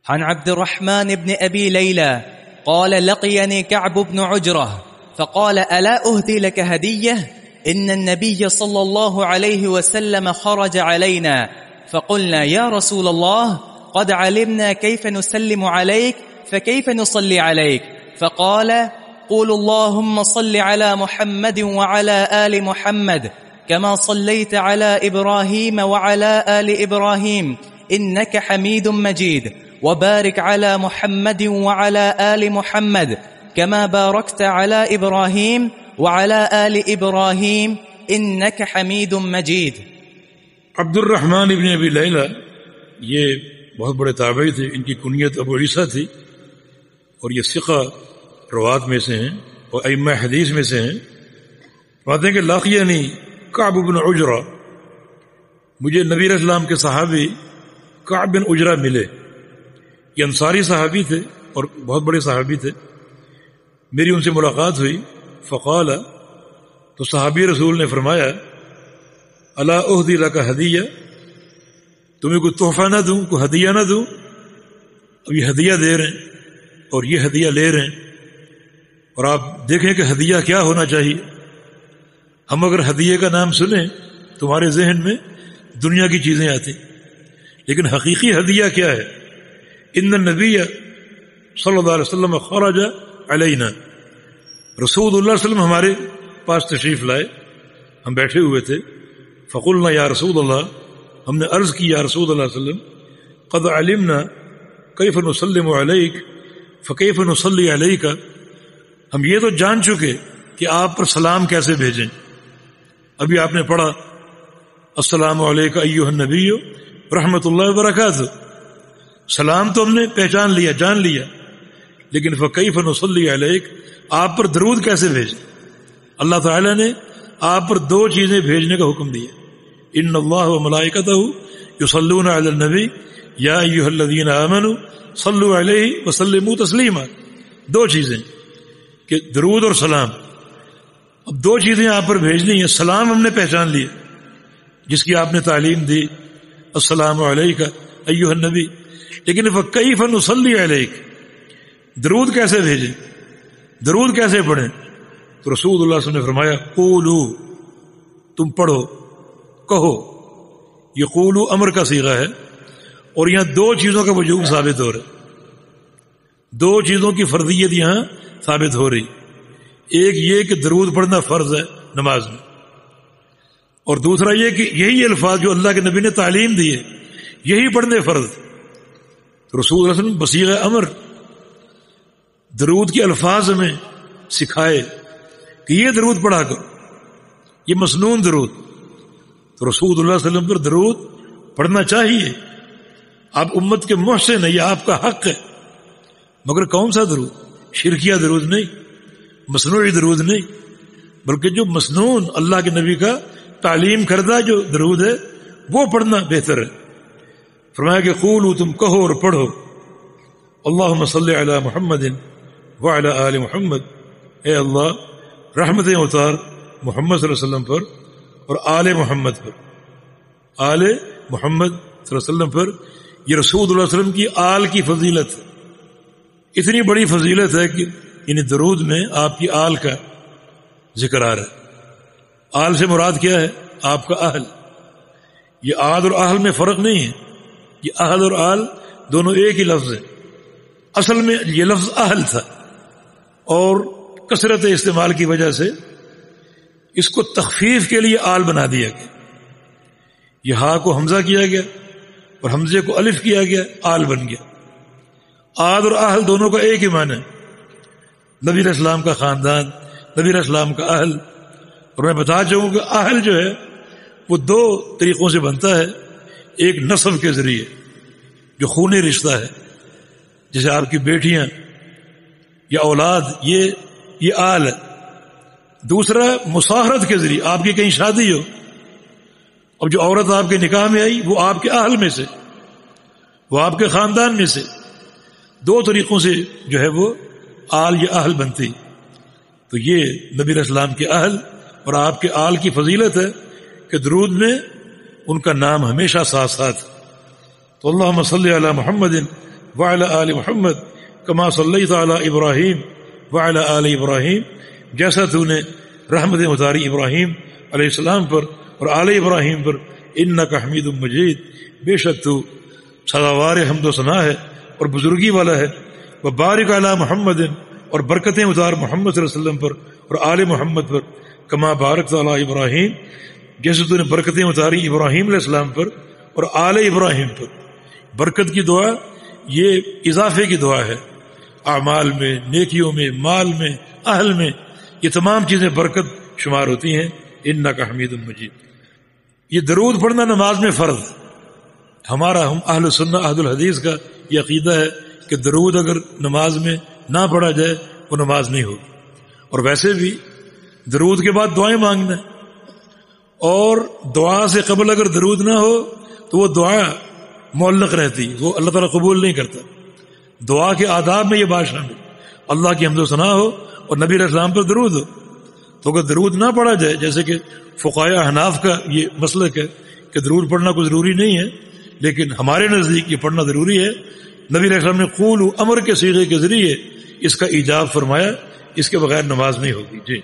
عن عبد الرحمن بن أبي ليلى قال لقيني كعب بن عجرة فقال ألا أهدي لك هدية إن النبي صلى الله عليه وسلم خرج علينا فقلنا يا رسول الله قد علمنا كيف نسلم عليك فكيف نصلي عليك فقال قول اللهم صل على محمد وعلى آل محمد كما صليت على إبراهيم وعلى آل إبراهيم إنك حميد مجيد وبارك على محمد وعلى آل محمد كما باركت على إبراهيم وعلى آل إبراهيم إنك حميد مجيد. عبد الرحمن ابن ابی لیلہ یہ بہت بڑے تابعی تھے، ان کی کنیت ابو عیسیٰ تھی اور یہ ثقہ روات میں سے ہیں اور ائمہ حدیث میں سے ہیں. فرماتے ہیں کہ لاقینی کعب بن عجرہ، مجھے نبی علیہ السلام کے صحابی کعب بن عجرہ ملے. یہ انصاری صحابی تھے اور بہت بڑے صحابی تھے. میری ان سے ملاقات ہوئی. فقال، تو صحابی رسول نے فرمایا الا اہدی لک ہدیہ، تمہیں کوئی تحفہ نہ دوں، کوئی ہدیہ نہ دوں؟ اب یہ ہدیہ دے رہے ہیں اور یہ ہدیہ لے رہے ہیں، اور آپ دیکھیں کہ ہدیہ کیا ہونا چاہیے. ہم اگر ہدیے کا نام سنیں تمہارے ذہن میں دنیا کی چیزیں آتی، لیکن حقیقی ہدیہ کیا ہے؟ ان النبی صلی اللہ علیہ وسلم خرج علینا، رسول اللہ صلی اللہ علیہ وسلم ہمارے پاس تشریف لائے، ہم بیٹھے ہوئے تھے. فقلنا یا رسول اللہ، ہم نے عرض کی یا رسول اللہ صلی اللہ علیہ وسلم قد علمنا کیف نسلم علیک فکیف نصلی علیک، ہم یہ تو جان چکے کہ آپ پر سلام کیسے بھیجیں. ابھی آپ نے پڑھا السلام علیکم ایھا النبی رحمۃ اللہ وبرکاتہ، سلام تو ہم نے پہچان لیا، جان لیا، لیکن فکیف نصلی علیک، آپ پر درود کیسے بھیجیں؟ اللہ تعالیٰ نے آپ پر دو چیزیں بھیجنے کا حکم دیا. ان اللہ وملائکتہ یصلون علی النبی یا ایھا الذین آمنوا صلوا علیہ وسلموا تسلیما. دو چیزیں کہ درود اور سلام. اب دو چیزیں آپ پر بھیجنی ہیں. سلام ہم نے پہچان لیا جس کی آپ نے تعلیم دی، السلام علیک ایھا النبی، لیکن فکیف نصلی علیک، درود کیسے بھیجیں، درود کیسے پڑھیں؟ تو رسول اللہ صلی اللہ علیہ وسلم نے فرمایا قولو، تم پڑھو، کہو. یہ قولو امر کا صیغہ ہے اور یہاں دو چیزوں کا وجوب ثابت ہو رہا ہے، دو چیزوں کی فرضیت یہاں ثابت ہو رہی. ایک یہ کہ درود پڑھنا فرض ہے نماز میں، اور دوسرا یہ کہ یہی الفاظ جو اللہ کے نبی نے تعلیم دی ہے یہی پڑھنے فرض. تو رسول اللہ صلی اللہ علیہ وسلم بصیغہ امر درود کے الفاظ ہمیں سکھائے کہ یہ درود پڑھا کرو، یہ مسنون درود. تو رسول اللہ صلی اللہ علیہ وسلم پر درود پڑھنا چاہیے. آپ امت کے محسن ہیں، یہ آپ کا حق ہے، مگر کون سا درود؟ شرکیہ درود نہیں، مصنوعی درود نہیں، بلکہ جو مسنون اللہ کے نبی کا تعلیم کردہ جو درود ہے وہ پڑھنا بہتر ہے. فرمایا کہ قولوا، تم کہو اور پڑھو اللہم صلی علی محمد وعلی آل محمد، اے اللہ رحمتیں اتار محمد صلی اللہ علیہ وسلم پر اور آل محمد پر. آل محمد صلی اللہ علیہ وسلم پر یہ رسول اللہ علیہ وسلم کی آل کی فضیلت ہے. اتنی بڑی فضیلت ہے کہ یعنی درود میں آپ کی آل کا ذکر آ رہا ہے. آل سے مراد کیا ہے؟ آپ کا اہل. یہ آل اور اہل میں فرق نہیں ہے، یہ اہل اور آل دونوں ایک ہی لفظ ہے. اصل میں یہ لفظ اہل تھا اور کثرت استعمال کی وجہ سے اس کو تخفیف کے لیے آل بنا دیا گیا. یہ ہا کو حمزہ کیا گیا اور حمزے کو الف کیا گیا، آل بن گیا. آل اور اہل دونوں کا ایک ہی معنی ہے، نبی علیہ السلام کا خاندان، نبی علیہ السلام کا اہل. اور میں بتا چاہوں کہ اہل جو ہے وہ دو طریقوں سے بنتا ہے. ایک نسب کے ذریعے جو خونی رشتہ ہے، جیسے آپ کی بیٹیاں یا اولاد، یہ آل ہے. دوسرا مصاہرت کے ذریعے، آپ کی کہیں شادی ہو اور جو عورت آپ کے نکاح میں آئی وہ آپ کے اہل میں سے، وہ آپ کے خاندان میں سے. دو طریقوں سے جو ہے وہ آل یا اہل بنتی. تو یہ نبی علیہ السلام کے اہل اور آپ کے آل کی فضیلت ہے کہ درود میں ان کا نام ہمیشہ ساتھ ساتھ. تو اللہم صلی علی محمد وعلی آل محمد کما صلیت علی ابراہیم وعلی آل ابراہیم، جیسا تو نے رحمت اتاری ابراہیم علیہ السلام پر اور آل ابراہیم پر، انک حمید مجید، بے شک تو سزاوار حمد و ثنا ہے اور بزرگی والا ہے، وبارک علی محمد، اور برکتیں اتار محمد صلی اللہ علیہ وسلم پر اور آل محمد پر، کما بارکت علی ابراہیم، جیسے تو نے برکتیں اتاری ابراہیم علیہ السلام پر اور آل ابراہیم پر۔ برکت کی دعا یہ اضافے کی دعا ہے، اعمال میں، نیکیوں میں، مال میں، اہل میں، یہ تمام چیزیں برکت شمار ہوتی ہیں۔ انک حمید مجید، یہ درود پڑھنا نماز میں فرض ہے۔ ہم اہل سنہ اہل الحدیث کا یہ عقیدہ ہے کہ درود اگر نماز میں نہ پڑھا جائے وہ نماز نہیں ہوگی، اور ویسے بھی درود کے بعد دعائیں مانگنا ہے، اور دعا سے قبل اگر درود نہ ہو تو وہ دعا معلق رہتی، وہ اللہ تعالیٰ قبول نہیں کرتا۔ دعا کے آداب میں یہ بات شامل، اللہ کی حمد و ثنا ہو اور نبی علیہ السلام پر درود ہو۔ تو اگر درود نہ پڑھا جائے، جیسے کہ فقہائے احناف کا یہ مسلک ہے کہ درود پڑھنا کوئی ضروری نہیں ہے، لیکن ہمارے نزدیک یہ پڑھنا ضروری ہے۔ نبی علیہ السلام نے قول امر کے صیغے کے ذریعے اس کا ایجاب فرمایا، اس کے بغیر نماز نہیں ہوگی۔ جی